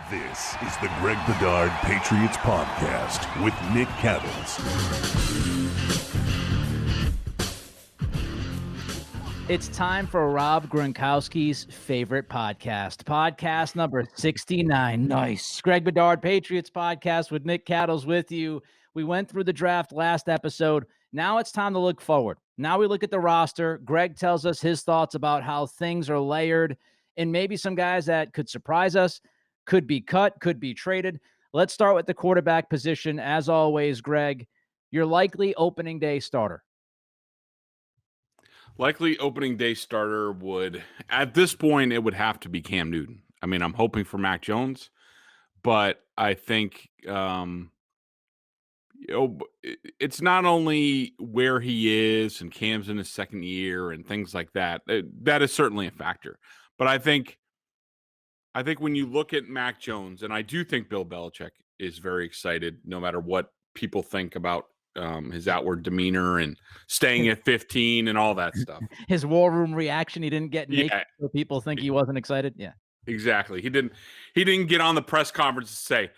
This is the Greg Bedard Patriots Podcast with Nick Cattles. It's time for Rob Gronkowski's favorite podcast number 69. Nice. Greg Bedard Patriots Podcast with Nick Cattles with you. We went through the draft last episode. Now it's time to look forward. Now we look at the roster. Greg tells us his thoughts about how things are layered and maybe some guys that could surprise us, could be cut, could be traded. Let's start with the quarterback position. As always, Greg, your likely opening day starter. Likely opening day starter would, at this point, it would have to be Cam Newton. I mean, I'm hoping for Mac Jones, but I think it's not only where he is and Cam's in his second year and things like that. That is certainly a factor. But I think when you look at Mac Jones, and I do think Bill Belichick is very excited, no matter what people think about his outward demeanor and staying at 15 and all that stuff. His war room reaction, he didn't get naked, so people think he wasn't excited. Yeah, exactly. He didn't get on the press conference and say,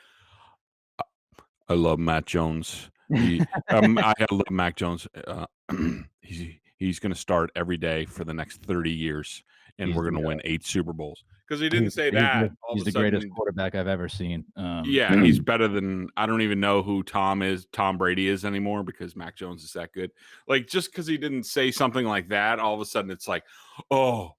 "I love Matt Jones. I love Mac Jones. He's going to start every day for the next 30 years, and we're going to win 8 Super Bowls." Because he didn't say that. He's the greatest quarterback I've ever seen. He's better than, I don't even know who Tom Brady is anymore, because Mac Jones is that good. Like, just because he didn't say something like that, all of a sudden it's like, oh,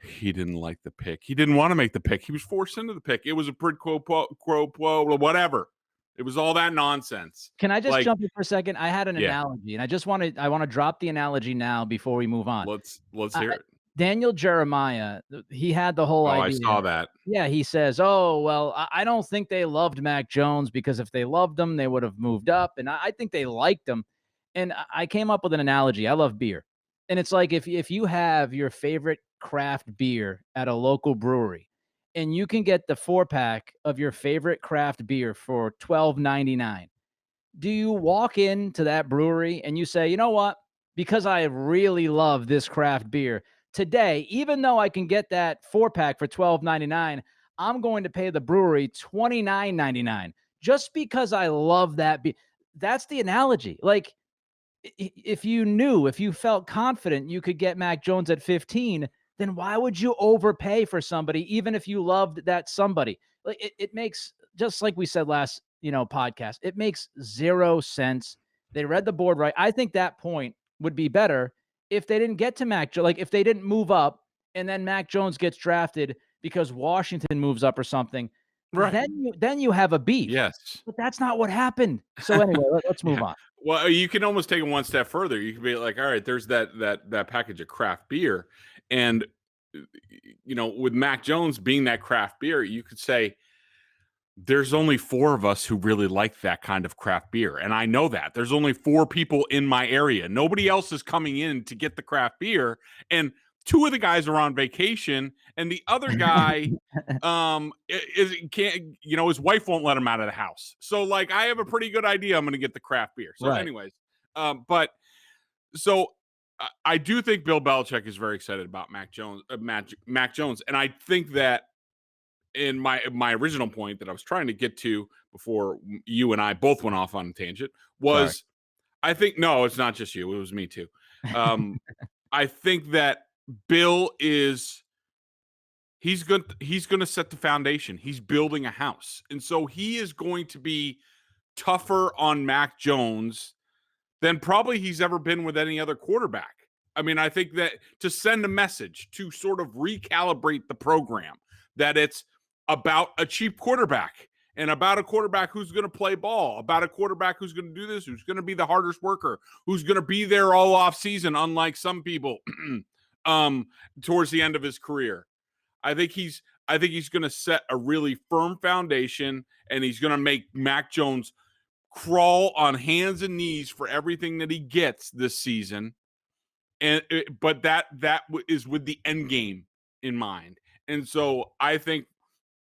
he didn't like the pick. He didn't want to make the pick. He was forced into the pick. It was a quid pro quo, whatever. It was all that nonsense. Can I just jump in for a second? I had an analogy, and I want to drop the analogy now before we move on. Let's hear it. Daniel Jeremiah, he had the whole idea. I saw that. Yeah, he says, oh, well, I don't think they loved Mac Jones, because if they loved him, they would have moved up. And I think they liked him. And I came up with an analogy. I love beer. And it's like if you have your favorite craft beer at a local brewery, and you can get the 4-pack of your favorite craft beer for $12.99, do you walk into that brewery and you say, you know what? Because I really love this craft beer, today, even though I can get that 4-pack for $12.99, I'm going to pay the brewery $29.99 just because I love that beer. That's the analogy. Like, if you felt confident you could get Mac Jones at 15, then why would you overpay for somebody, even if you loved that somebody? Like, it makes, just like we said last, podcast, it makes zero sense. They read the board right. I think that point would be better if they didn't get to Mac, like if they didn't move up and then Mac Jones gets drafted because Washington moves up or something, right? Then you have a beef. Yes. But that's not what happened. So anyway, let's move on. Well, you can almost take it one step further. You can be like, all right, there's that package of craft beer. And, with Mac Jones being that craft beer, you could say, there's only 4 of us who really like that kind of craft beer. And I know that. There's only 4 people in my area. Nobody else is coming in to get the craft beer. And 2 of the guys are on vacation. And the other guy his wife won't let him out of the house. So, like, I have a pretty good idea I'm going to get the craft beer. So anyways, I do think Bill Belichick is very excited about Mac Jones. And I think that, in my original point that I was trying to get to before you and I both went off on a tangent was, sorry. I think, no, it's not just you. It was me too. I think that Bill he's going to set the foundation. He's building a house. And so he is going to be tougher on Mac Jones than probably he's ever been with any other quarterback. I mean, I think that to send a message, to sort of recalibrate the program, that it's about a cheap quarterback and about a quarterback who's going to play ball, about a quarterback who's going to do this, who's going to be the hardest worker, who's going to be there all off season, unlike some people towards the end of his career. I think he's going to set a really firm foundation, and he's going to make Mac Jones crawl on hands and knees for everything that he gets this season. But that is with the end game in mind. And so I think,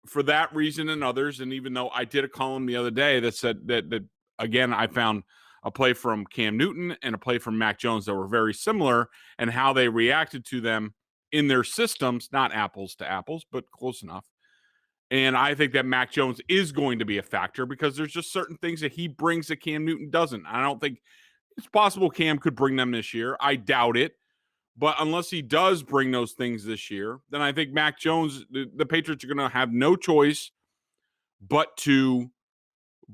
for that reason and others, and even though I did a column the other day that said that again, I found a play from Cam Newton and a play from Mac Jones that were very similar, and how they reacted to them in their systems, not apples to apples, but close enough. And I think that Mac Jones is going to be a factor because there's just certain things that he brings that Cam Newton doesn't. I don't think it's possible Cam could bring them this year. I doubt it. But unless he does bring those things this year, then I think Mac Jones, the Patriots are going to have no choice but to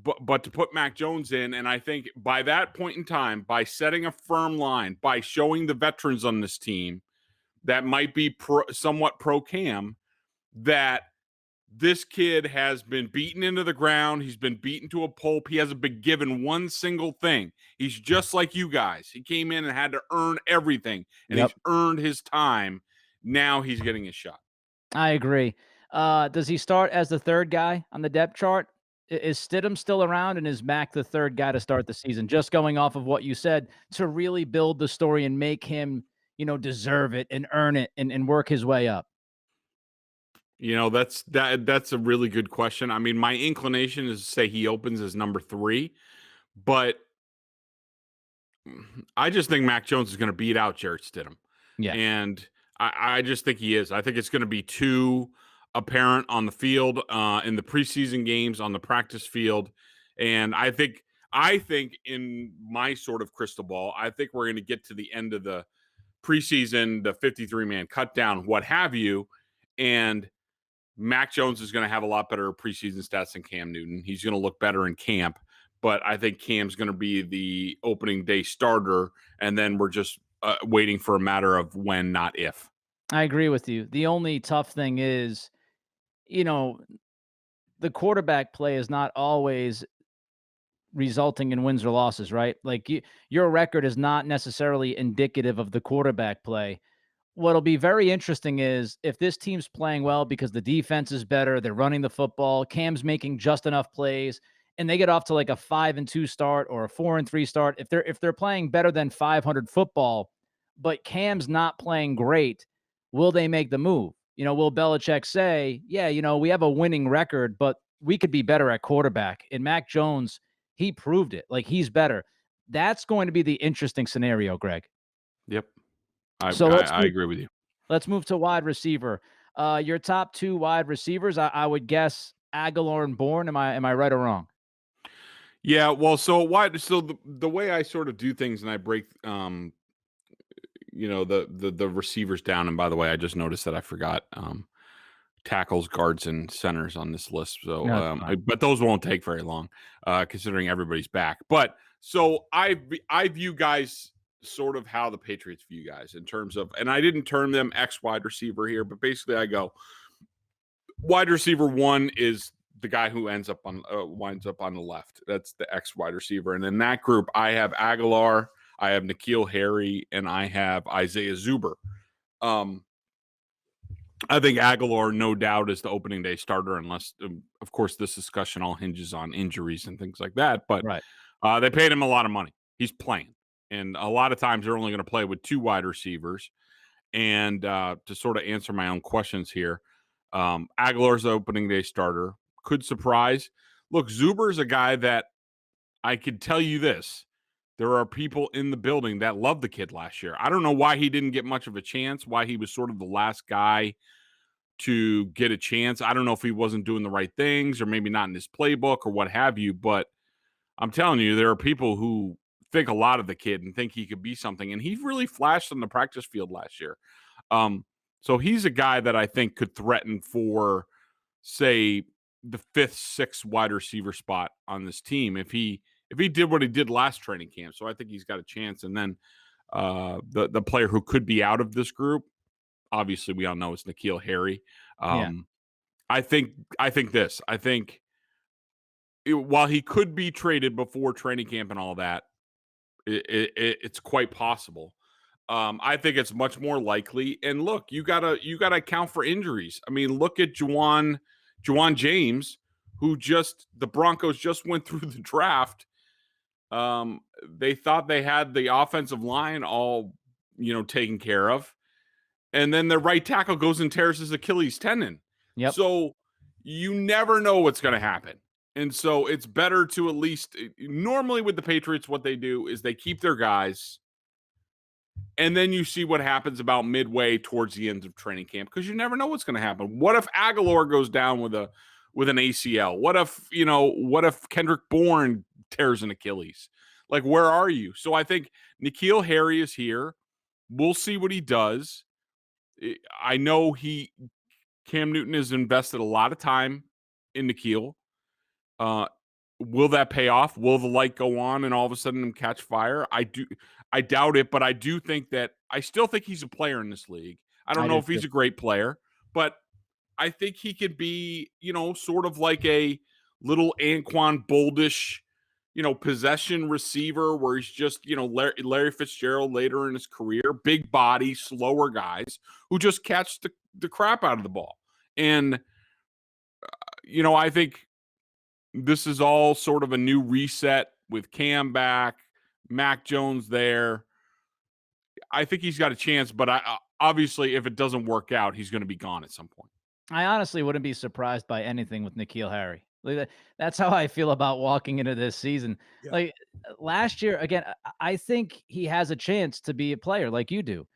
put Mac Jones in. And I think by that point in time, by setting a firm line, by showing the veterans on this team that might be somewhat pro Cam, that this kid has been beaten into the ground. He's been beaten to a pulp. He hasn't been given one single thing. He's just like you guys. He came in and had to earn everything, and he's earned his time. Now he's getting his shot. I agree. Does he start as the third guy on the depth chart? Is Stidham still around, and is Mac the third guy to start the season? Just going off of what you said, to really build the story and make him, deserve it and earn it and work his way up. That's a really good question. I mean, my inclination is to say he opens as number 3, but I just think Mac Jones is going to beat out Jarrett Stidham. Yeah. And I just think he is. I think it's going to be too apparent on the field, in the preseason games, on the practice field. And I think in my sort of crystal ball, I think we're going to get to the end of the preseason, the 53-man cut down, what have you. And Mac Jones is going to have a lot better preseason stats than Cam Newton. He's going to look better in camp, but I think Cam's going to be the opening day starter, and then we're just waiting for a matter of when, not if. I agree with you. The only tough thing is, the quarterback play is not always resulting in wins or losses, right? Like your record is not necessarily indicative of the quarterback play. What'll be very interesting is if this team's playing well because the defense is better, they're running the football, Cam's making just enough plays, and they get off to like a 5-2 start or a 4-3 start. If they're playing better than 500 football, but Cam's not playing great, will they make the move? Will Belichick say, yeah, we have a winning record, but we could be better at quarterback? And Mac Jones, he proved it. Like, he's better. That's going to be the interesting scenario, Greg. Yep. I agree with you. Let's move to wide receiver. Your top 2 wide receivers, I would guess Aguilar and Bourne. Am I right or wrong? Yeah, well, so the way I sort of do things, and I break the receivers down. And by the way, I just noticed that I forgot tackles, guards, and centers on this list. So, but those won't take very long, considering everybody's back. But so I view guys sort of how the Patriots view guys in terms of, and I didn't term them X wide receiver here, but basically I go wide receiver 1 is the guy who winds up on the left. That's the X wide receiver. And in that group, I have Aguilar, I have N'Keal Harry, and I have Isaiah Zuber. I think Aguilar, no doubt, is the opening day starter, unless, of course, this discussion all hinges on injuries and things like that. But right. They paid him a lot of money. He's playing. And a lot of times they're only going to play with 2 wide receivers. And to sort of answer my own questions here, Aguilar's the opening day starter. Could surprise. Look, Zuber's a guy that I could tell you this. There are people in the building that loved the kid last year. I don't know why he didn't get much of a chance, why he was sort of the last guy to get a chance. I don't know if he wasn't doing the right things or maybe not in his playbook or what have you. But I'm telling you, there are people who think a lot of the kid and think he could be something. And he really flashed on the practice field last year. So he's a guy that I think could threaten for, say, the 5th, 6th wide receiver spot on this team if he did what he did last training camp. So I think he's got a chance. And then the player who could be out of this group, obviously we all know it's N'Keal Harry. I think while he could be traded before training camp and all that, it's quite possible. I think it's much more likely. And look, you gotta account for injuries. I mean, look at Juwan James, who the Broncos just went through the draft. They thought they had the offensive line all, taken care of. And then the right tackle goes and tears his Achilles tendon. Yep. So you never know what's going to happen. And so it's better to at least, normally with the Patriots, what they do is they keep their guys And then you see what happens about midway towards the end of training camp, because you never know what's going to happen. What if Aguilar goes down with an ACL? What if Kendrick Bourne tears an Achilles? Like, where are you? So I think N'Keal Harry is here. We'll see what he does. I know Cam Newton has invested a lot of time in N'Keal. Will that pay off? Will the light go on and all of a sudden him catch fire? I doubt it, but I do think that I still think he's a player in this league. I don't know if he's a great player, but I think he could be, sort of like a little Anquan Boldish, possession receiver where he's just, Larry Fitzgerald later in his career, big body, slower guys who just catch the crap out of the ball. And, I think this is all sort of a new reset with Cam back, Mac Jones there. I think he's got a chance, but obviously if it doesn't work out, he's going to be gone at some point. I honestly wouldn't be surprised by anything with N'Keal Harry. That's how I feel about walking into this season. Yeah. Like last year, again, I think he has a chance to be a player like you do.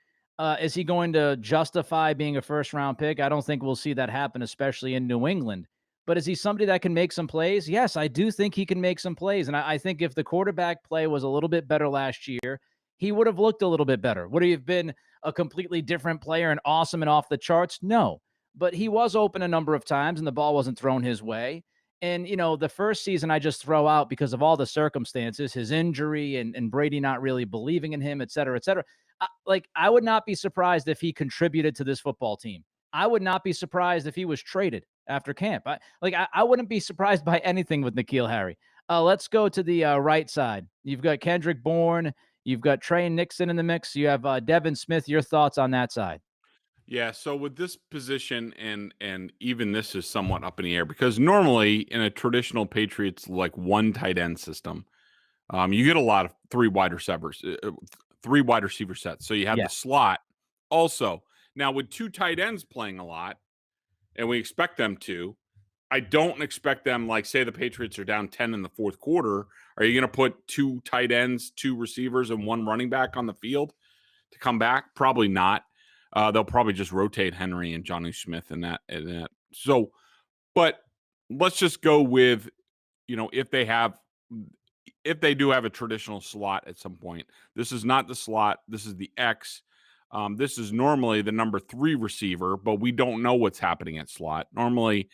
Is he going to justify being a first-round pick? I don't think we'll see that happen, especially in New England. But is he somebody that can make some plays? Yes, I do think he can make some plays. And I think if the quarterback play was a little bit better last year, he would have looked a little bit better. Would he have been a completely different player and awesome and off the charts? No. But he was open a number of times and the ball wasn't thrown his way. And, the first season I just throw out because of all the circumstances, his injury and Brady not really believing in him, et cetera, et cetera. I would not be surprised if he contributed to this football team. I would not be surprised if he was traded after camp. I wouldn't be surprised by anything with N'Keal Harry. Let's go to the right side. You've got Kendrick Bourne. You've got Trey Nixon in the mix. You have Devin Smith. Your thoughts on that side? Yeah, so with this position, and even this is somewhat up in the air, because normally in a traditional Patriots like one tight end system, you get a lot of three wide receiver sets. So you have the slot also. Now with two tight ends playing a lot, and we expect them to, I don't expect them, like say the Patriots are down 10 in the fourth quarter. Are you going to put two tight ends, two receivers, and one running back on the field to come back? Probably not. They'll probably just rotate Henry and Johnny Smith and that. So, but let's just go with, if they do have a traditional slot at some point. This is not the slot. This is the X. This is normally the number 3 receiver, but we don't know what's happening at slot. Normally,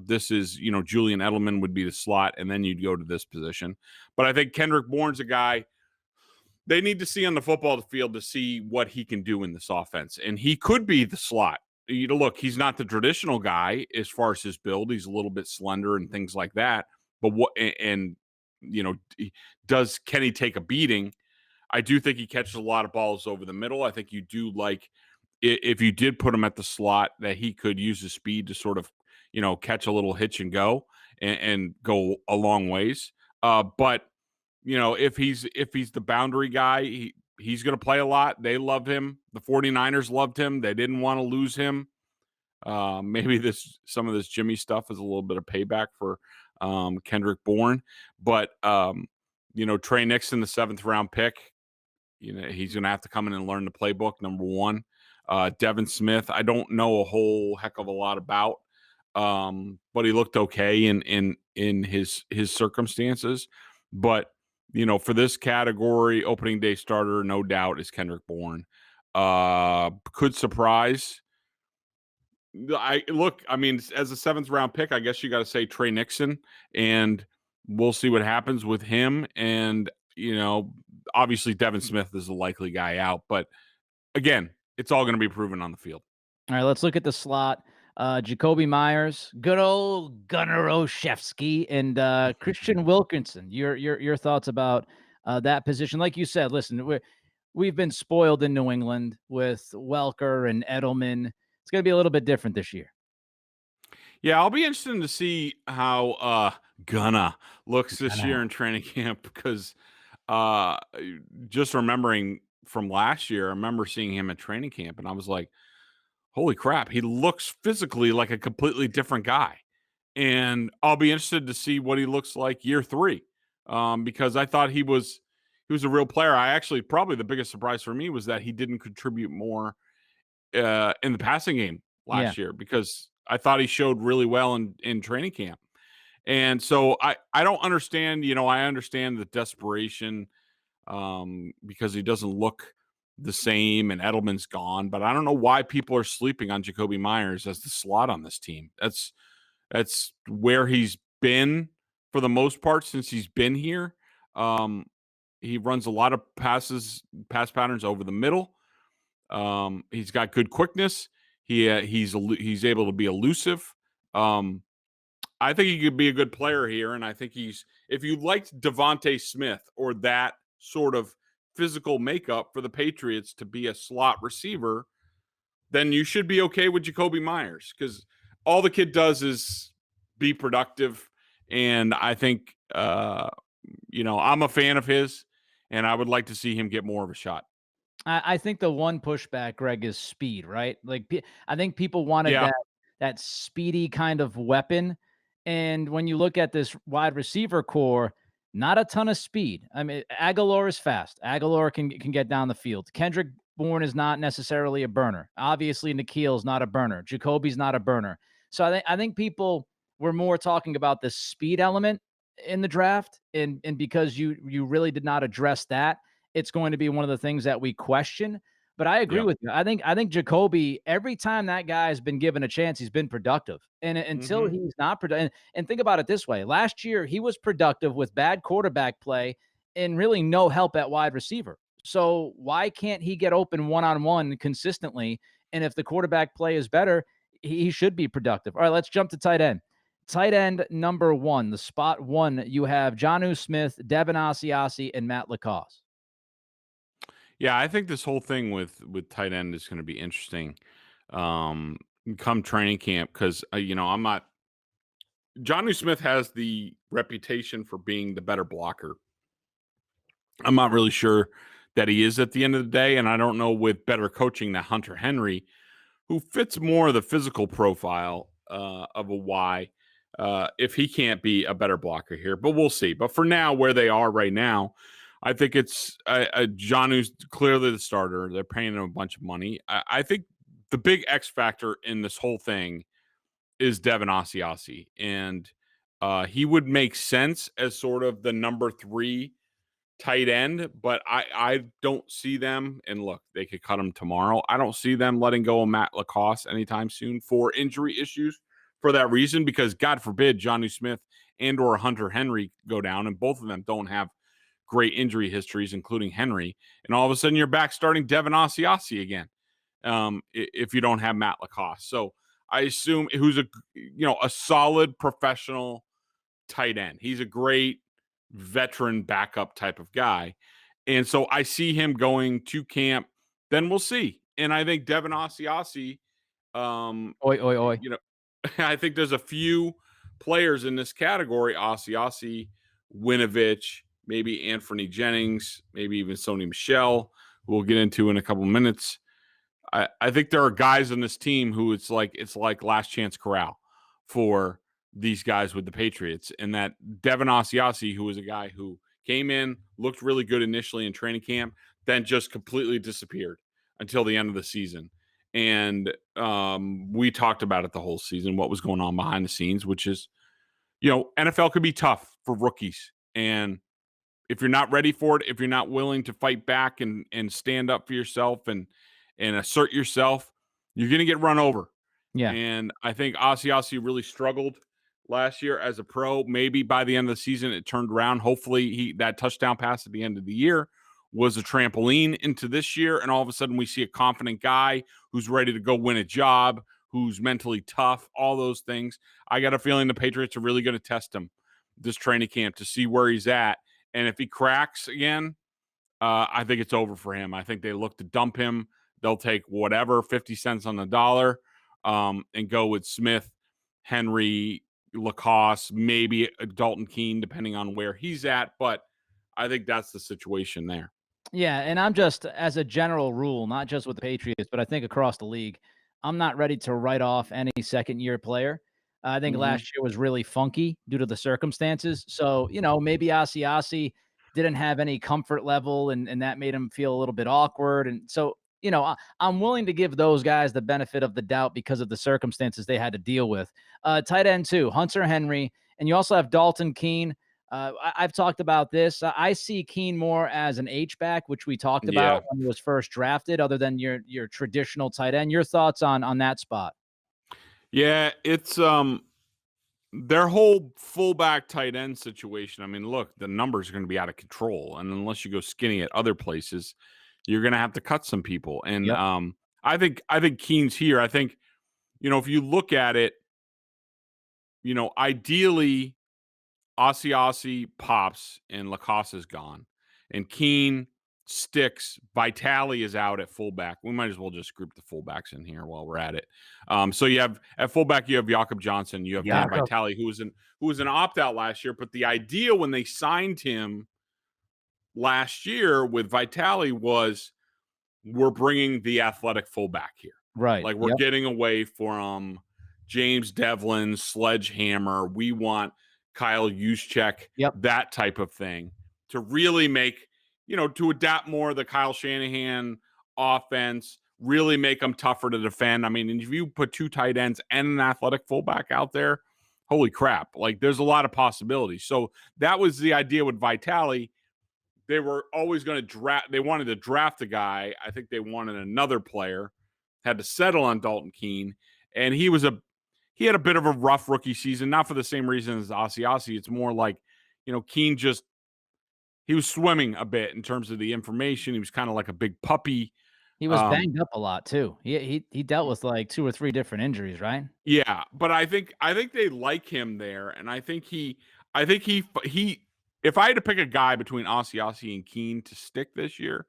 this is, Julian Edelman would be the slot, and then you'd go to this position. But I think Kendrick Bourne's a guy they need to see on the football field to see what he can do in this offense. And he could be the slot. Look, he's not the traditional guy as far as his build. He's a little bit slender and things like that. But can he take a beating? I do think he catches a lot of balls over the middle. I think you do like, if you did put him at the slot, that he could use his speed to sort of, catch a little hitch and go and go a long ways. But if he's the boundary guy, he's going to play a lot. They love him. The 49ers loved him. They didn't want to lose him. Maybe some of this Jimmy stuff is a little bit of payback for Kendrick Bourne. But, Trey Nixon, the 7th round pick, he's going to have to come in and learn the playbook, number 1. Devin Smith, I don't know a whole heck of a lot about, but he looked okay in his circumstances. But, for this category, opening day starter, no doubt, is Kendrick Bourne. Could surprise. As a 7th round pick, I guess you got to say Trey Nixon, and we'll see what happens with him. And, obviously Devin Smith is the likely guy out, but again, it's all going to be proven on the field. All right, let's look at the slot. Jacoby Myers, good old Gunnar Olszewski, and Christian Wilkinson. Your thoughts about that position? Like you said, listen, we've been spoiled in New England with Welker and Edelman. It's going to be a little bit different this year. Yeah, I'll be interested to see how Gunna looks this year in training camp, because just remembering from last year, I remember seeing him at training camp, and I was like, holy crap, he looks physically like a completely different guy. And I'll be interested to see what he looks like year 3, because I thought he was he was a real player. I actually, probably the biggest surprise for me was that he didn't contribute more in the passing game last year, because I thought he showed really well in training camp. And so I don't understand, I understand the desperation because he doesn't look the same and Edelman's gone, but I don't know why people are sleeping on Jacoby Myers as the slot on this team. That's where he's been for the most part since he's been here. He runs a lot of pass patterns over the middle. He's got good quickness. He's able to be elusive. I think he could be a good player here, and I think if you liked Devontae Smith or that sort of physical makeup for the Patriots to be a slot receiver, then you should be okay with Jacoby Myers, because all the kid does is be productive. And I think, I'm a fan of his, and I would like to see him get more of a shot. I think the one pushback, Greg, is speed, right? Like, I think people wanted that speedy kind of weapon. And when you look at this wide receiver core, not a ton of speed. I mean, Aguilar is fast. Aguilar can get down the field. Kendrick Bourne is not necessarily a burner. Obviously, Nikhil's not a burner. Jacoby's not a burner. So I think people were more talking about the speed element in the draft, and because you really did not address that, it's going to be one of the things that we question. But I agree with you. I think Jacoby, every time that guy has been given a chance, he's been productive. And until he's not productive, and think about it this way: last year he was productive with bad quarterback play and really no help at wide receiver. So why can't he get open one-on-one consistently? And if the quarterback play is better, he should be productive. All right, let's jump to tight end. Tight end number 1, the spot 1, you have Jonnu Smith, Devin Asiasi, and Matt LaCosse. Yeah, I think this whole thing with tight end is going to be interesting come training camp, because, I'm not – Jonnu Smith has the reputation for being the better blocker. I'm not really sure that he is at the end of the day, and I don't know, with better coaching, that Hunter Henry, who fits more of the physical profile of a Y, if he can't be a better blocker here. But we'll see. But for now, where they are right now, I think it's Jonnu's clearly the starter. They're paying him a bunch of money. I think the big X factor in this whole thing is Devin Asiasi. And he would make sense as sort of the number 3 tight end, but I don't see them, and look, they could cut him tomorrow. I don't see them letting go of Matt LaCosse anytime soon for injury issues for that reason, because God forbid Jonnu Smith and or Hunter Henry go down, and both of them don't have great injury histories, including Henry, and all of a sudden you're back starting Devin Asiasi again if you don't have Matt LaCosse. So I assume who's a solid professional tight end. He's a great veteran backup type of guy. And so I see him going to camp. Then we'll see. And I think Devin Asiasi, Oi. I think there's a few players in this category: Asiasi, Winovich, maybe Anthony Jennings, maybe even Sony Michel, who we'll get into in a couple minutes. I think there are guys on this team who it's like last chance corral for these guys with the Patriots, and that Devin Asiasi, who was a guy who came in, looked really good initially in training camp, then just completely disappeared until the end of the season. And we talked about it the whole season, what was going on behind the scenes, which is, NFL could be tough for rookies. And if you're not ready for it, if you're not willing to fight back and stand up for yourself and assert yourself, you're going to get run over. Yeah. And I think Asiasi really struggled last year as a pro. Maybe by the end of the season, it turned around. Hopefully that touchdown pass at the end of the year was a trampoline into this year. And all of a sudden we see a confident guy who's ready to go win a job, who's mentally tough, all those things. I got a feeling the Patriots are really going to test him this training camp to see where he's at. And if he cracks again, I think it's over for him. I think they look to dump him. They'll take whatever, 50 cents on the dollar, and go with Smith, Henry, LaCosse, maybe Dalton Keene, depending on where he's at. But I think that's the situation there. Yeah, and I'm just, as a general rule, not just with the Patriots, but I think across the league, I'm not ready to write off any second-year player. I think last year was really funky due to the circumstances. So, maybe Asiasi, didn't have any comfort level, and that made him feel a little bit awkward. And so, I'm willing to give those guys the benefit of the doubt because of the circumstances they had to deal with. Tight end too, Hunter Henry, and you also have Dalton Keene. I've talked about this. I see Keene more as an H-back, which we talked about when he was first drafted, other than your traditional tight end. Your thoughts on that spot? Yeah, it's their whole fullback tight end situation. I mean, look, the numbers are going to be out of control, and unless you go skinny at other places, you're going to have to cut some people. And Yep. I think Keene's here. I think, if you look at it, ideally, Asiasi pops and Lacoste is gone, and Keene sticks. Vitale is out at fullback. We might as well just group the fullbacks in here while we're at it. So you have at fullback, you have Jakob Johnson, you have Dan Vitale, who was an opt out last year. But the idea when they signed him last year with Vitale was, we're bringing the athletic fullback here, right? Like we're getting away from James Devlin, Sledgehammer. We want Kyle Juszczyk, that type of thing, to really make, to adapt more of the Kyle Shanahan offense, really make them tougher to defend. I mean, if you put two tight ends and an athletic fullback out there, holy crap, like there's a lot of possibilities. So that was the idea with Vitale. They were always going to draft. They wanted to draft a guy. I think they wanted another player, had to settle on Dalton Keene. And he had a bit of a rough rookie season, not for the same reason as Asiasi. It's more like, Keene he was swimming a bit in terms of the information. He was kind of like a big puppy. He was banged up a lot too. He dealt with like 2 or 3 different injuries, right? Yeah, but I think they like him there, and I think he if I had to pick a guy between Asiasi and Keene to stick this year,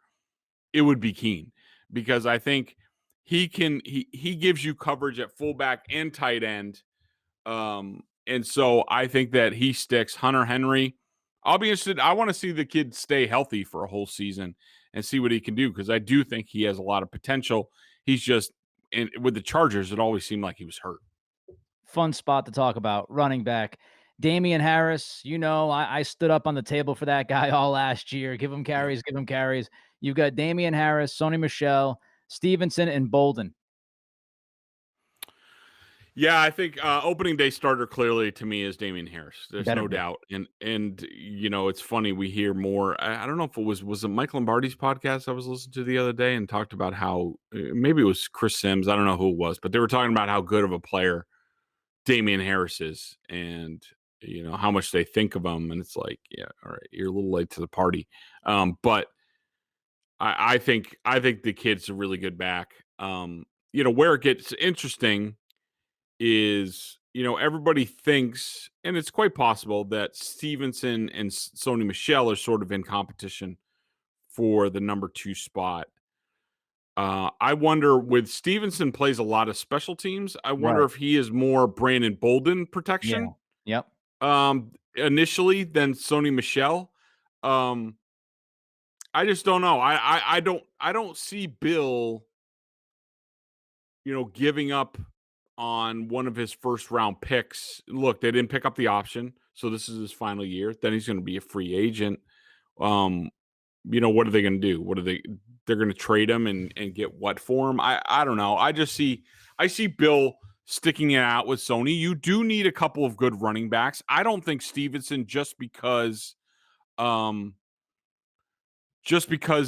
it would be Keene, because I think he gives you coverage at fullback and tight end. And so I think that he sticks. Hunter Henry, I'll be interested. I want to see the kid stay healthy for a whole season and see what he can do, because I do think he has a lot of potential. He's just, and with the Chargers, it always seemed like he was hurt. Fun spot to talk about, running back. Damian Harris, I stood up on the table for that guy all last year. Give him carries, give him carries. You've got Damian Harris, Sony Michel, Stevenson, and Bolden. Yeah, I think opening day starter clearly to me is Damian Harris. There's no doubt. And it's funny, we hear more. I don't know if it was it Mike Lombardi's podcast I was listening to the other day, and talked about how maybe it was Chris Sims. I don't know who it was, but they were talking about how good of a player Damian Harris is, and how much they think of him. And it's like, yeah, all right, you're a little late to the party. But I think the kid's a really good back. Where it gets interesting is, everybody thinks, and it's quite possible, that Stevenson and Sony Michel are sort of in competition for the number 2 spot. I wonder, with Stevenson plays a lot of special teams, I wonder if he is more Brandon Bolden protection. Yeah. Yep. Initially than Sony Michel. I just don't know. I don't see Bill, giving up on one of his first round picks. Look, they didn't pick up the option, so this is his final year. Then he's going to be a free agent. What are they going to do? They're going to trade him and get what for him? I don't know. I see Bill sticking it out with Sony. You do need a couple of good running backs. I don't think Stevenson, just because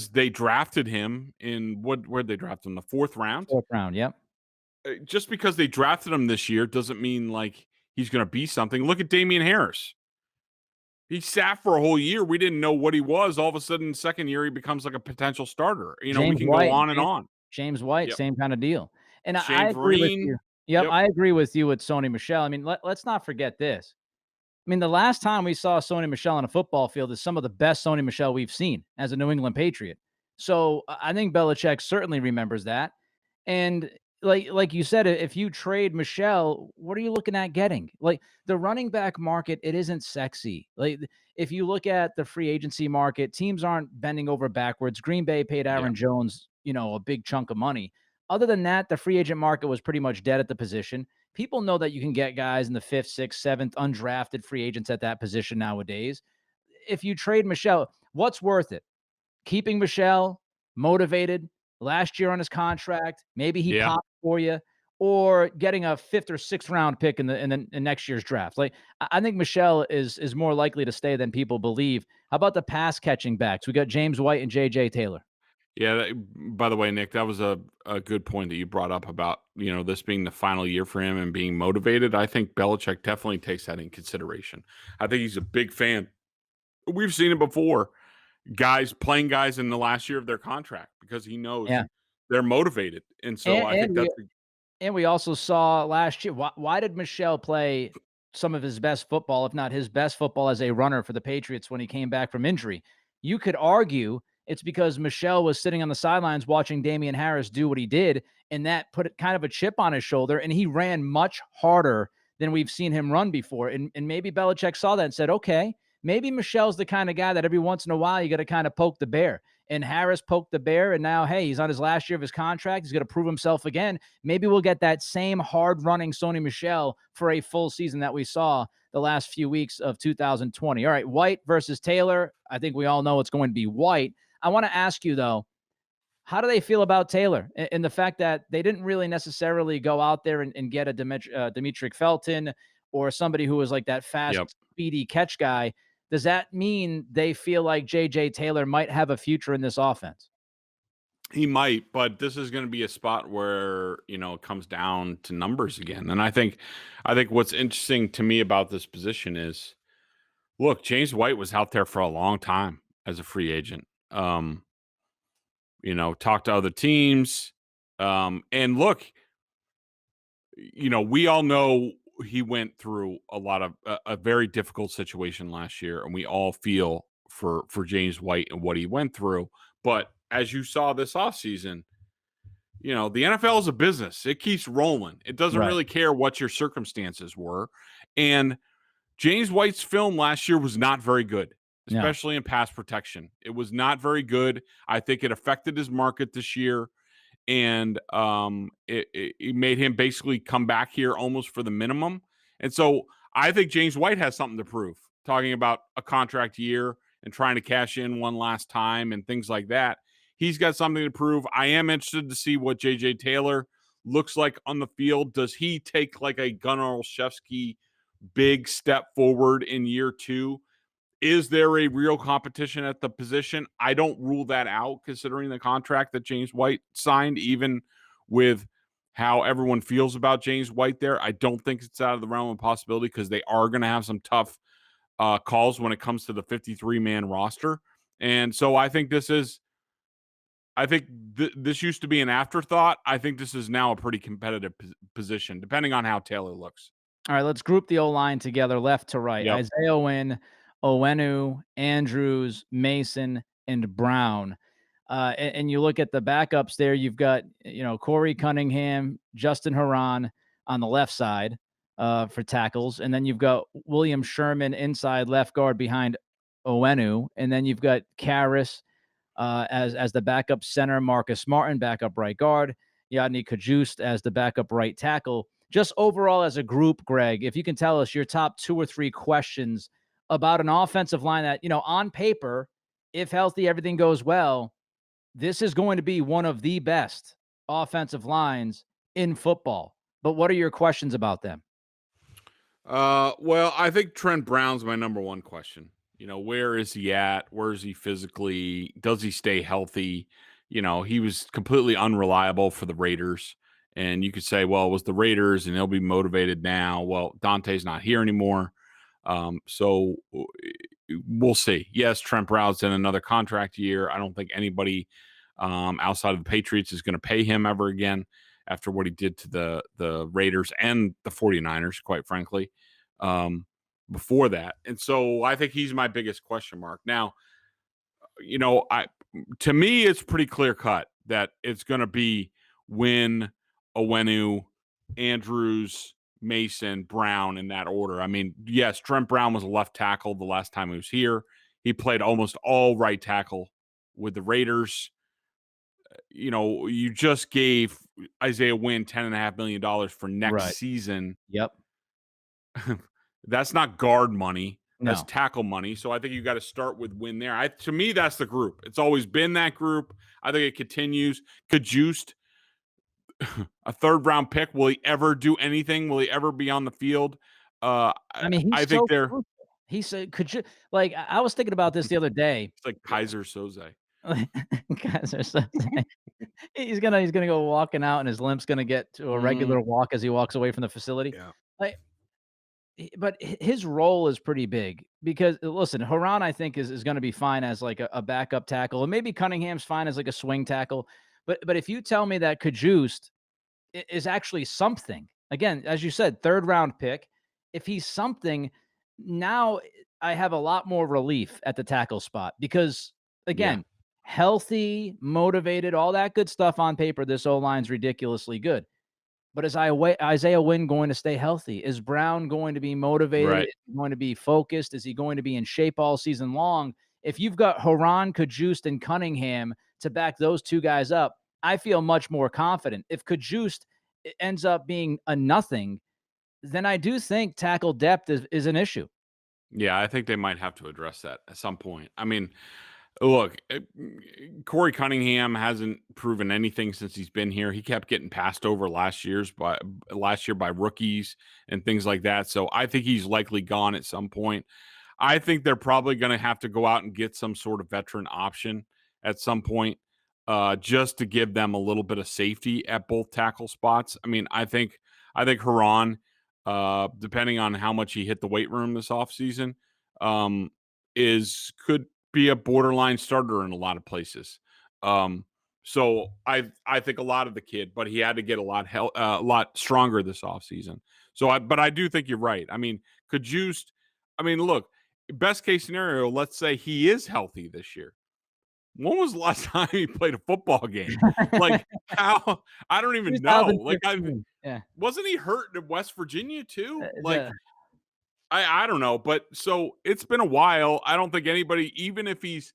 they drafted him in where'd they draft him? The 4th round? 4th round, yep. Just because they drafted him this year doesn't mean like he's going to be something. Look at Damian Harris. He sat for a whole year. We didn't know what he was. All of a sudden, second year, he becomes like a potential starter. We can go on and on. James White, same kind of deal. And Shane I agree with you. Yep, I agree with you with Sony Michel. I mean, let's not forget this. I mean, the last time we saw Sony Michel on a football field is some of the best Sony Michel we've seen as a New England Patriot. So I think Belichick certainly remembers that. And like you said, if you trade Michel, what are you looking at getting? Like, the running back market, it isn't sexy. Like, if you look at the free agency market, teams aren't bending over backwards. Green Bay paid Aaron Jones, a big chunk of money. Other than that, the free agent market was pretty much dead at the position. People know that you can get guys in the 5th, 6th, 7th undrafted free agents at that position nowadays. If you trade Michel, what's worth it? Keeping Michel motivated last year on his contract, maybe he popped for you, or getting a 5th or 6th round pick in next year's draft. Like, I think Michel is more likely to stay than people believe. How about the pass catching backs? We got James White and JJ Taylor. Yeah, by the way, Nick, that was a good point that you brought up about, this being the final year for him and being motivated. I think Belichick definitely takes that in consideration. I think he's a big fan. We've seen it before. Guys playing guys in the last year of their contract because he knows they're motivated. And so I think that's and we also saw last year, why did Michel play some of his best football, if not his best football as a runner for the Patriots when he came back from injury? You could argue it's because Michel was sitting on the sidelines watching Damian Harris do what he did, and that put kind of a chip on his shoulder, and he ran much harder than we've seen him run before. And maybe Belichick saw that and said, okay, maybe Michel's the kind of guy that every once in a while you got to kind of poke the bear. And Harris poked the bear, and now, hey, he's on his last year of his contract. He's going to prove himself again. Maybe we'll get that same hard-running Sony Michel for a full season that we saw the last few weeks of 2020. All right, White versus Taylor. I think we all know it's going to be White. I want to ask you, though, how do they feel about Taylor and the fact that they didn't really necessarily go out there and get a Demetric Felton or somebody who was like that fast, speedy catch guy? Does that mean they feel like JJ Taylor might have a future in this offense? He might, but this is going to be a spot where, it comes down to numbers again. And I think what's interesting to me about this position is, look, James White was out there for a long time as a free agent. Talked to other teams. And look, we all know he went through a very difficult situation last year, and we all feel for James White and what he went through. But as you saw this offseason, the NFL is a business. It keeps rolling. It doesn't really care what your circumstances were. And James White's film last year was not very good, especially in pass protection. It was not very good. I think it affected his market this year. And it made him basically come back here almost for the minimum. And so I think James White has something to prove, talking about a contract year and trying to cash in one last time and things like that. He's got something to prove. I am interested to see what J.J. Taylor looks like on the field. Does he take like a Gunnar Olszewski big step forward in year 2? Is there a real competition at the position? I don't rule that out, considering the contract that James White signed, even with how everyone feels about James White there. I don't think it's out of the realm of possibility because they are going to have some tough calls when it comes to the 53-man roster. And so I think this used to be an afterthought. I think this is now a pretty competitive position, depending on how Taylor looks. All right, let's group the O-line together, left to right. Yep. Isaiah Wynn, Owenu, Andrews, Mason, and Brown. And you look at the backups there, you've got, Corey Cunningham, Justin Herron on the left side for tackles. And then you've got William Sherman inside left guard behind Owenu. And then you've got Karras as the backup center, Marcus Martin, backup right guard, Yadni Kajust as the backup right tackle. Just overall as a group, Greg, if you can tell us your top 2 or 3 questions about an offensive line that, on paper, if healthy, everything goes well, this is going to be one of the best offensive lines in football. But what are your questions about them? Well, I think Trent Brown's my number one question. Where is he at? Where is he physically? Does he stay healthy? He was completely unreliable for the Raiders. And you could say, well, it was the Raiders and he'll be motivated now. Well, Dante's not here anymore. So we'll see. Yes, Trent Brown's in another contract year. I don't think anybody outside of the Patriots is going to pay him ever again after what he did to the Raiders and the 49ers, quite frankly, before that. And so I think he's my biggest question mark. Now, to me, it's pretty clear cut that it's going to be Wynn, Owenu, Andrews, Mason, Brown in that order. I mean, yes, Trent Brown was a left tackle the last time he was here. He played almost all right tackle with the Raiders. You just gave Isaiah Wynn $10.5 million for next season. Yep. That's not guard money. That's No. tackle money. So I think you got to start with win there. To me, that's the group. It's always been that group. I think it continues. Kajust, a third-round pick. Will he ever do anything? Will he ever be on the field? I mean, I he's think so they're crucial. He said, could you like I was thinking about this the other day. it's like Kaiser Soze. Guys are so he's gonna go walking out and his limp's gonna get to a Mhm. regular walk as he walks away from the facility. Yeah. Like, but his role is pretty big because listen, Haran I think is gonna be fine as like a backup tackle, and maybe Cunningham's fine as like a swing tackle. But if you tell me that Kajust is actually something. Again, as you said, third round pick. If he's something, now I have a lot more relief at the tackle spot because, Yeah. again, healthy, motivated, all that good stuff on paper, this O line's ridiculously good. But is Isaiah Wynn going to stay healthy? Is Brown going to be motivated? Right. Is he going to be focused? Is he going to be in shape all season long? If you've got Haran, Kajust, and Cunningham to back those two guys up, I feel much more confident. If Kajust ends up being a nothing, then I do think tackle depth is an issue. Yeah, I think they might have to address that at some point. I mean, look, Corey Cunningham hasn't proven anything since he's been here. He kept getting passed over last year by rookies and things like that. So I think he's likely gone at some point. I think they're probably going to have to go out and get some sort of veteran option at some point, just to give them a little bit of safety at both tackle spots. I mean, I think Haran, depending on how much he hit the weight room this offseason, is could be a borderline starter in a lot of places. Um, so I think a lot of the kid, but he had to get a lot stronger this offseason. But I do think you're right. I mean, Kajust, I mean, look, best case scenario, let's say he is healthy this year. When was the last time he played a football game? Like how I don't even know. Like I 2015. Yeah. wasn't he hurt in West Virginia too? Like The I don't know, but so it's been a while. I don't think anybody, even if he's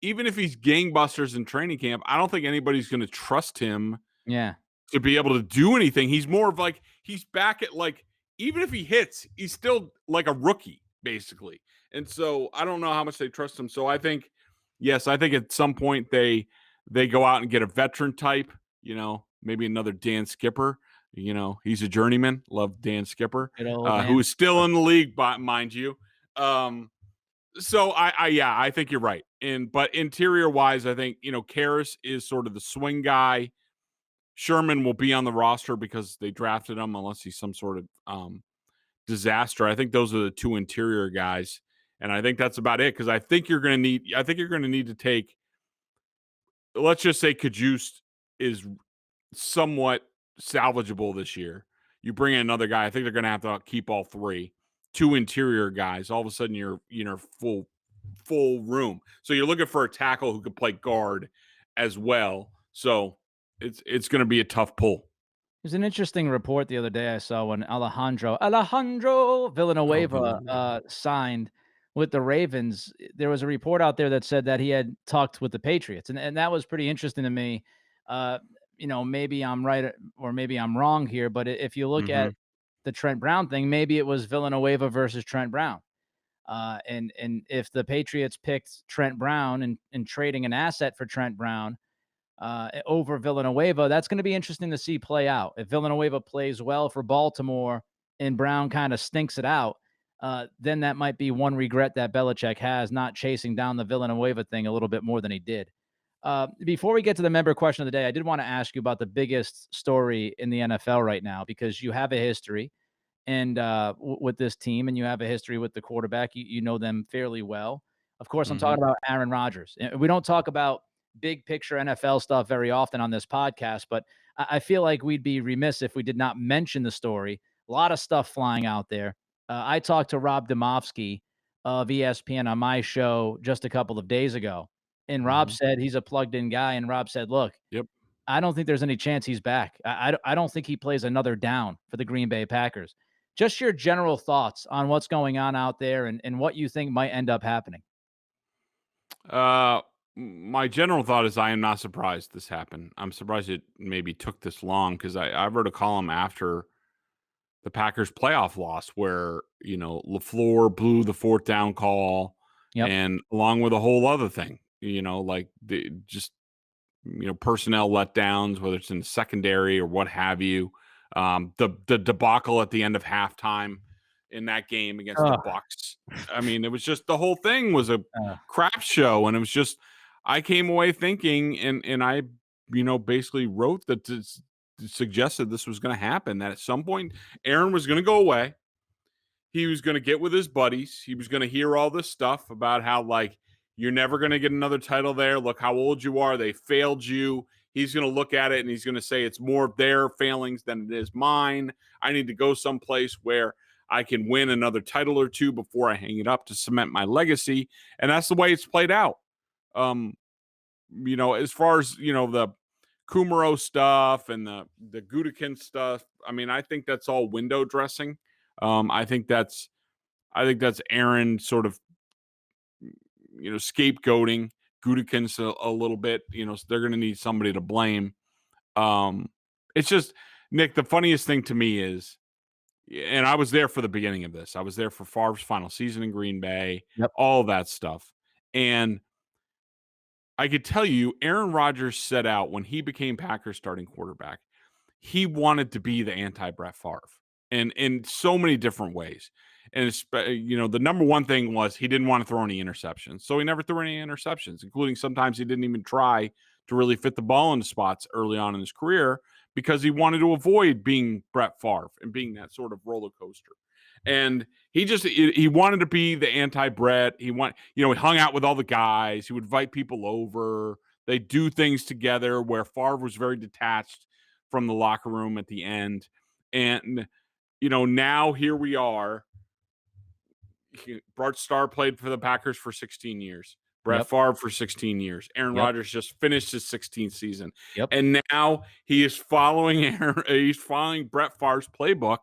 gangbusters in training camp, I don't think anybody's going to trust him yeah. to be able to do anything. He's more of like he's back at like even if he hits, he's still like a rookie basically. And so I don't know how much they trust him. So I think yes, I think at some point they go out and get a veteran type, maybe another Dan Skipper. He's a journeyman. Love Dan Skipper, Good old who man. is still in the league, mind you. So I think you're right. But interior wise, I think Karras is sort of the swing guy. Sherman will be on the roster because they drafted him, unless he's some sort of disaster. I think those are the two interior guys, and I think that's about it. Because I think you're going to need to take. Let's just say Kajust is somewhat salvageable this year. You bring in another guy. I think they're going to have to keep all three, two interior guys. All of a sudden, you're full room. So you're looking for a tackle who could play guard as well. So it's going to be a tough pull. There's an interesting report the other day I saw when Alejandro Villanueva Villanueva. signed with the Ravens. There was a report out there that said that he had talked with the Patriots, and that was pretty interesting to me. Maybe I'm right or maybe I'm wrong here, but if you look Mm-hmm. at the Trent Brown thing, maybe it was Villanueva versus Trent Brown. And if the Patriots picked Trent Brown and trading an asset for Trent Brown over Villanueva, that's going to be interesting to see play out. If Villanueva plays well for Baltimore and Brown kind of stinks it out, then that might be one regret that Belichick has, not chasing down the Villanueva thing a little bit more than he did. Before we get to the member question of the day, I did want to ask you about the biggest story in the NFL right now, because you have a history and with this team, and you have a history with the quarterback. You know them fairly well. Of course, I'm Mm-hmm. talking about Aaron Rodgers. And we don't talk about big picture NFL stuff very often on this podcast, but I feel like we'd be remiss if we did not mention the story. A lot of stuff flying out there. I talked to Rob Domofsky of ESPN on my show just a couple of days ago, and Rob Mm-hmm. said he's a plugged in guy. And Rob said, look, Yep. I don't think there's any chance he's back. I don't think he plays another down for the Green Bay Packers. Just your general thoughts on what's going on out there and what you think might end up happening. My general thought is I am not surprised this happened. I'm surprised it maybe took this long because I wrote a column after the Packers playoff loss where, LaFleur blew the 4th down call, Yep. and along with a whole other thing, like personnel letdowns, whether it's in the secondary or what have you. The debacle at the end of halftime in that game against the Bucs. I mean, it was just, the whole thing was a crap show. And it was just, I came away thinking, and I, basically wrote that suggested this was going to happen, that at some point Aaron was going to go away. He was going to get with his buddies. He was going to hear all this stuff about how, like, you're never going to get another title there. Look how old you are. They failed you. He's going to look at it and he's going to say it's more of their failings than it is mine. I need to go someplace where I can win another title or two before I hang it up to cement my legacy. And that's the way it's played out. As far as, the Kumaro stuff and the Gutekunst stuff, I mean, I think that's all window dressing. I think that's Aaron sort of, scapegoating Gutekunst a little bit. So they're going to need somebody to blame. It's just, Nick, the funniest thing to me is, and I was there for the beginning of this. I was there for Favre's final season in Green Bay, all that stuff. And I could tell you, Aaron Rodgers set out when he became Packers starting quarterback. He wanted to be the anti-Brett Favre, and in so many different ways. And it's, the number one thing was he didn't want to throw any interceptions. So he never threw any interceptions, including sometimes he didn't even try to really fit the ball into spots early on in his career because he wanted to avoid being Brett Favre and being that sort of roller coaster. And he wanted to be the anti-Brett. He hung out with all the guys. He would invite people over. They do things together where Favre was very detached from the locker room at the end. And, now here we are. Bart Starr played for the Packers for 16 years. Brett Favre for 16 years. Aaron Rodgers just finished his 16th season. And now he is following Brett Favre's playbook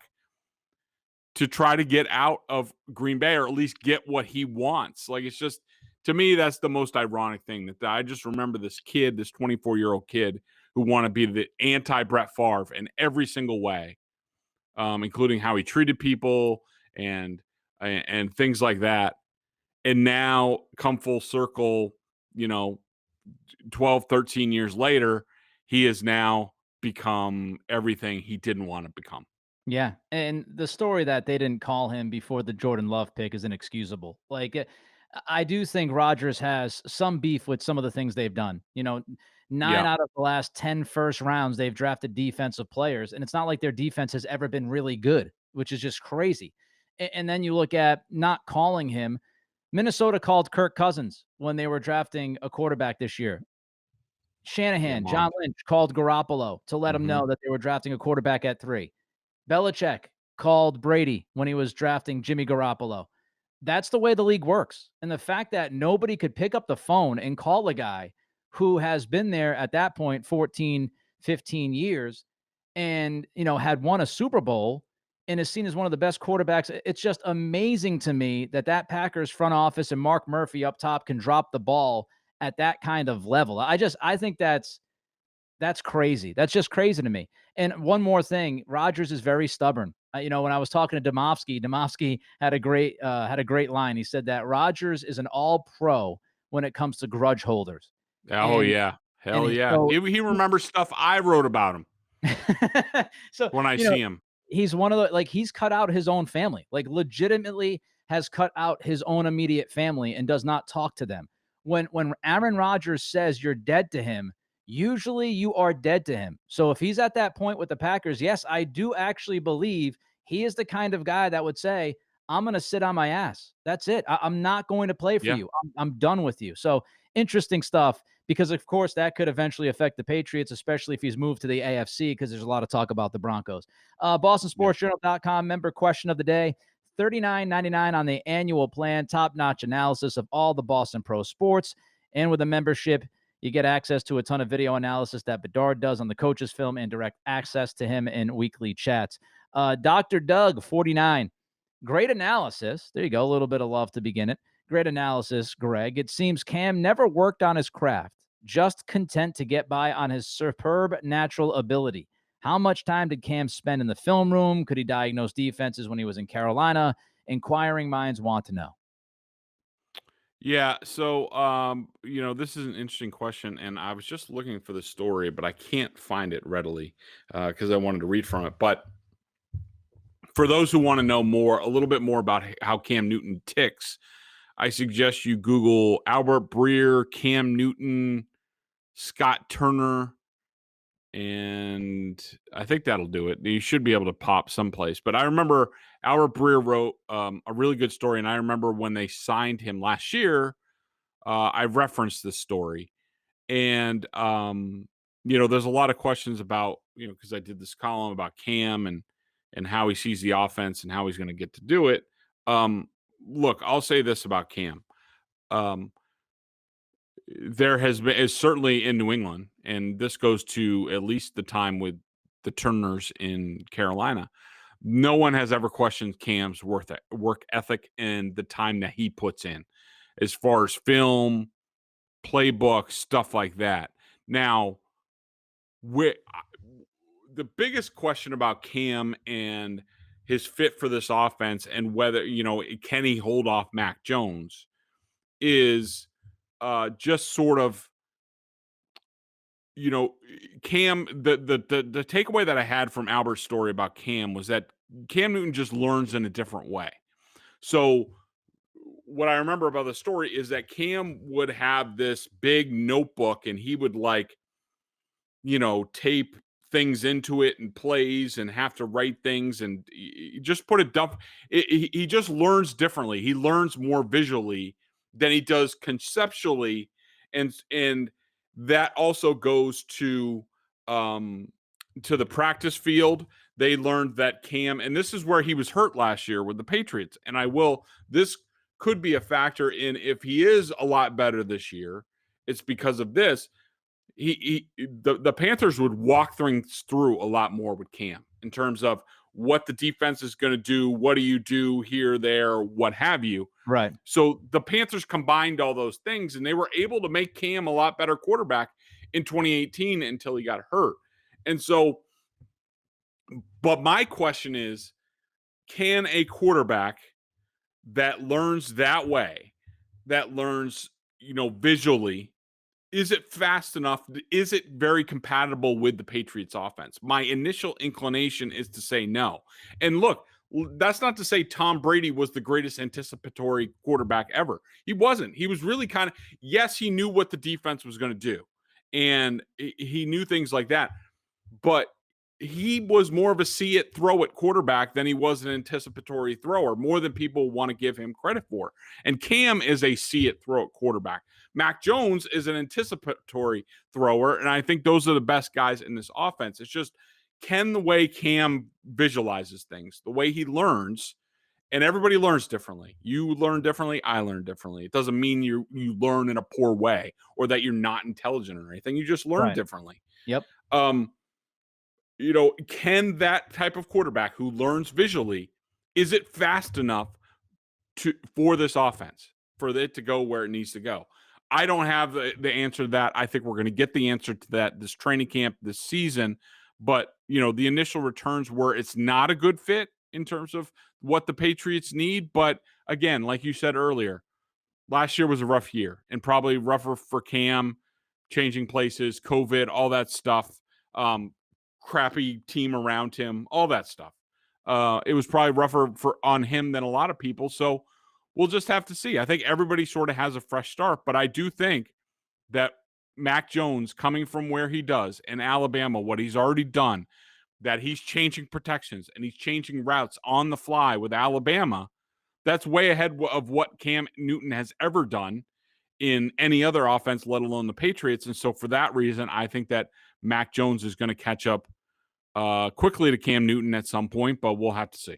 to try to get out of Green Bay, or at least get what he wants. Like, it's just, to me, that's the most ironic thing, that I just remember this 24-year-old kid who wanted to be the anti-Brett Favre in every single way, including how he treated people and things like that. And now come full circle, 12, 13 years later, he has now become everything he didn't want to become. Yeah. And the story that they didn't call him before the Jordan Love pick is inexcusable. Like, I do think Rodgers has some beef with some of the things they've done. 9 out of the last 10 first rounds, they've drafted defensive players. And it's not like their defense has ever been really good, which is just crazy. And then you look at not calling him. Minnesota called Kirk Cousins when they were drafting a quarterback this year. Shanahan, John Lynch called Garoppolo to let him know that they were drafting a quarterback at 3. Belichick called Brady when he was drafting Jimmy Garoppolo. That's the way the league works. And the fact that nobody could pick up the phone and call a guy who has been there at that point 14, 15 years and, had won a Super Bowl and is seen as one of the best quarterbacks. It's just amazing to me that Packers front office and Mark Murphy up top can drop the ball at that kind of level. I think that's crazy. That's just crazy to me. And one more thing, Rodgers is very stubborn. When I was talking to Domofsky had a great line. He said that Rodgers is an all-pro when it comes to grudge holders. Oh, yeah. Hell yeah. So, he remembers stuff I wrote about him. So when I see him. He's one of the, he's cut out his own family, legitimately has cut out his own immediate family and does not talk to them. When Aaron Rodgers says you're dead to him, usually you are dead to him. So if he's at that point with the Packers, yes, I do actually believe he is the kind of guy that would say, I'm going to sit on my ass. That's it. I'm not going to play for you. I'm done with you. So interesting stuff, because of course that could eventually affect the Patriots, especially if he's moved to the AFC, because there's a lot of talk about the Broncos. BostonSportsJournal.com member question of the day. $39.99 on the annual plan, top-notch analysis of all the Boston pro sports. And with a membership, you get access to a ton of video analysis that Bedard does on the coach's film and direct access to him in weekly chats. Dr. Doug, 49. Great analysis. There you go. A little bit of love to begin it. Great analysis, Greg. It seems Cam never worked on his craft, just content to get by on his superb natural ability. How much time did Cam spend in the film room? Could he diagnose defenses when he was in Carolina? Inquiring minds want to know. Yeah, so this is an interesting question, and I was just looking for the story, but I can't find it readily because I wanted to read from it. But for those who want to know more, a little bit more about how Cam Newton ticks, I suggest you Google Albert Breer, Cam Newton, Scott Turner, and I think that'll do it. You should be able to pop someplace. But I remember Albert Breer wrote a really good story, and I remember when they signed him last year, I referenced this story. And, there's a lot of questions about, because I did this column about Cam and how he sees the offense and how he's going to get to do it. Look, I'll say this about Cam. There has been, is certainly in New England, and this goes to at least the time with the Turners in Carolina. No one has ever questioned Cam's work ethic and the time that he puts in as far as film, playbook, stuff like that. Now, the biggest question about Cam and his fit for this offense and whether, can he hold off Mac Jones is just sort of, Cam, the takeaway that I had from Albert's story about Cam was that Cam Newton just learns in a different way. So what I remember about the story is that Cam would have this big notebook and he would tape things into it and plays and have to write things and just put it dump. He just learns differently. He learns more visually than he does conceptually. And that also goes to the practice field. They learned that Cam, and this is where he was hurt last year with the Patriots. And this could be a factor in if he is a lot better this year. It's because of this. The Panthers would walk things through a lot more with Cam in terms of what the defense is going to do, what do you do here, there, what have you. Right. So the Panthers combined all those things, and they were able to make Cam a lot better quarterback in 2018 until he got hurt. And so, but my question is, can a quarterback that learns that way, that learns, visually, is it fast enough? Is it very compatible with the Patriots offense? My initial inclination is to say no. And look, that's not to say Tom Brady was the greatest anticipatory quarterback ever. He wasn't. He was really yes, he knew what the defense was going to do. And he knew things like that. But he was more of a see it, throw it quarterback than he was an anticipatory thrower, more than people want to give him credit for. And Cam is a see it, throw it quarterback. Mac Jones is an anticipatory thrower, and I think those are the best guys in this offense. It's just, can the way Cam visualizes things, the way he learns, and everybody learns differently. You learn differently, I learn differently. It doesn't mean you learn in a poor way or that you're not intelligent or anything. You just learn differently. Yep. Can that type of quarterback who learns visually, is it fast enough for this offense, for it to go where it needs to go? I don't have the answer to that. I think we're going to get the answer to that this training camp, this season. But, the initial returns were it's not a good fit in terms of what the Patriots need. But again, like you said earlier, last year was a rough year and probably rougher for Cam, changing places, COVID, all that stuff. Crappy team around him, all that stuff. It was probably rougher on him than a lot of people. So we'll just have to see. I think everybody sort of has a fresh start, but I do think that Mac Jones, coming from where he does in Alabama, what he's already done, that he's changing protections and he's changing routes on the fly with Alabama, that's way ahead of what Cam Newton has ever done in any other offense, let alone the Patriots. And so for that reason, I think that Mac Jones is going to catch up quickly to Cam Newton at some point, but we'll have to see.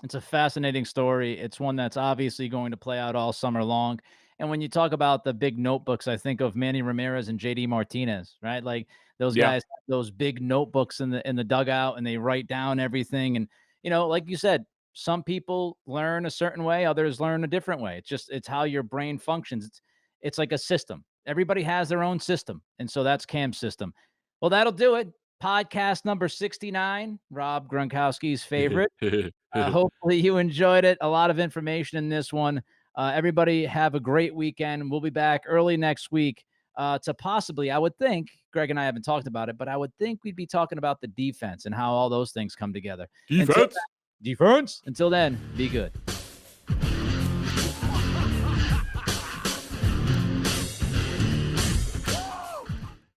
It's a fascinating story. It's one that's obviously going to play out all summer long. And when you talk about the big notebooks, I think of Manny Ramirez and JD Martinez, right? Like those guys have those big notebooks in the dugout and they write down everything. And, like you said, some people learn a certain way, others learn a different way. It's how your brain functions. It's like a system. Everybody has their own system. And so that's Cam's system. Well, that'll do it. podcast number 69, Rob Gronkowski's favorite. Hopefully you enjoyed it. A lot of information in this one. Everybody have a great weekend. We'll be back early next week to possibly, I would think, Greg and I haven't talked about it, but I would think we'd be talking about the defense and how all those things come together. Defense. Until then, be good.